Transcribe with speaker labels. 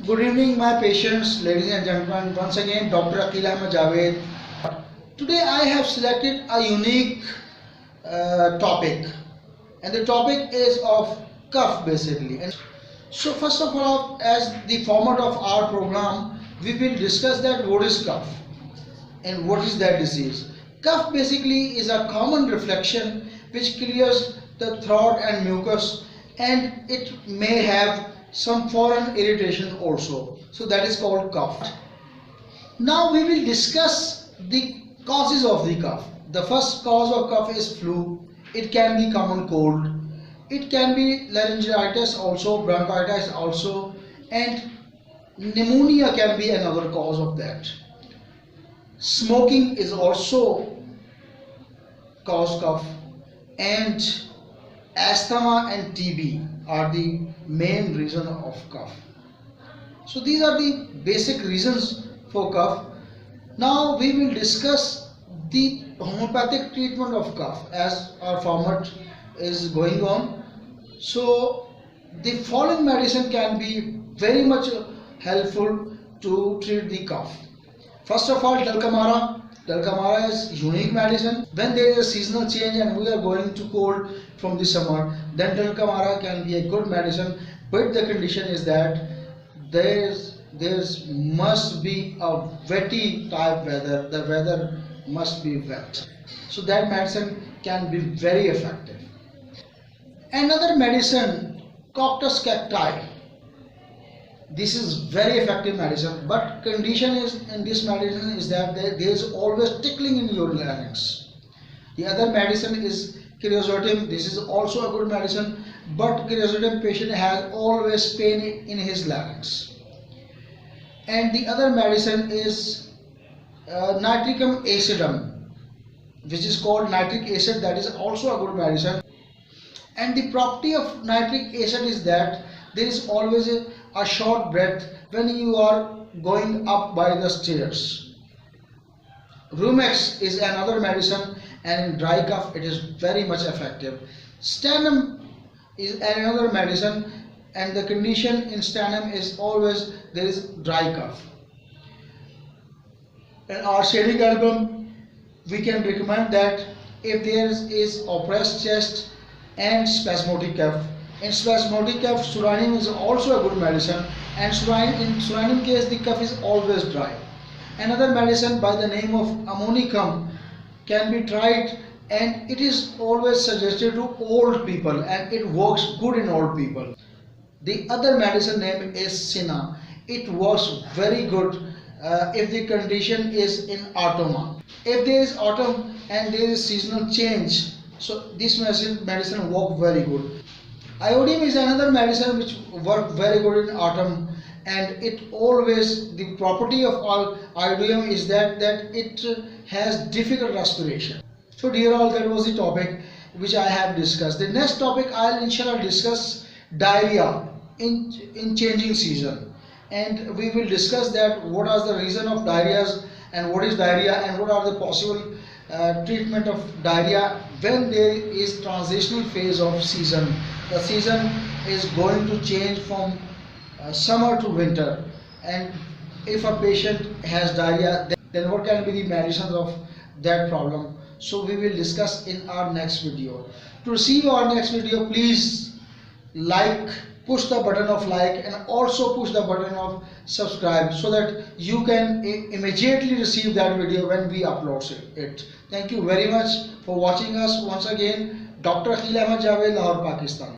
Speaker 1: Good evening, my patients, ladies and gentlemen. Once again, Dr. Aqil Ahmed Javed. Today, I have selected a unique topic, and the topic is of cough basically. And so, first of all, as the format of our program, we will discuss that what is cough and what is that disease. Cough basically is a common reflection which clears the throat and mucus, and it may have some foreign irritation also. So that is called cough. Now we will discuss the causes of the cough. The first cause of cough is flu. It can be common cold. It can be laryngitis also, bronchitis also, and pneumonia can be another cause of that. Smoking is also cause cough, and asthma and TB are the main reason of cough. So these are the basic reasons for cough. Now we will discuss the homeopathic treatment of cough as our format is going on. So the following medicine can be very much helpful to treat the cough. First of all, Dulcamara. Dulcamara is unique medicine. When there is a seasonal change and we are going to cold from the summer, then Dulcamara can be a good medicine. But the condition is that there must be a wetty type weather. The weather must be wet. So that medicine can be very effective. Another medicine, Coctus cacti. This is very effective medicine, but condition is in this medicine is that there is always tickling in your larynx. The other medicine is Crizotim. This is also a good medicine, but Crizotim patient has always pain in his larynx. And the other medicine is Nitricum acidum, which is called nitric acid. That is also a good medicine. And the property of nitric acid is that there is always a short breath when you are going up by the stairs. Rumex is another medicine, and in dry cough it is very much effective. Stannum is another medicine, and the condition in stannum is always there is dry cough. In our shading album, we can recommend that if there is oppressed chest and spasmodic cough. In spasmodic cough, Suranim is also a good medicine, and in Suranim case the cough is always dry. Another medicine by the name of Ammonicum can be tried, and it is always suggested to old people, and it works good in old people. The other medicine name is Sina. It works very good if the condition is in autumn. If there is autumn and there is seasonal change, so this medicine works very good. Iodium is another medicine which works very good in autumn, and it always, the property of iodium is that it has difficult respiration. So dear all, that was the topic which I have discussed. The next topic I'll inshallah discuss diarrhea in changing season, and we will discuss that what are the reason of diarrhea and what is diarrhea and what are the possible treatment of diarrhea when there is transitional phase of season. The season is going to change from summer to winter, and if a patient has diarrhea, then what can be the medicines of that problem? So we will discuss in our next video. To receive our next video, please push the button of like, and also push the button of subscribe, so that you can immediately receive that video when we upload it. Thank you very much for watching us. Once again, Dr. Aqil Ahmed Javed, Lahore, Pakistan.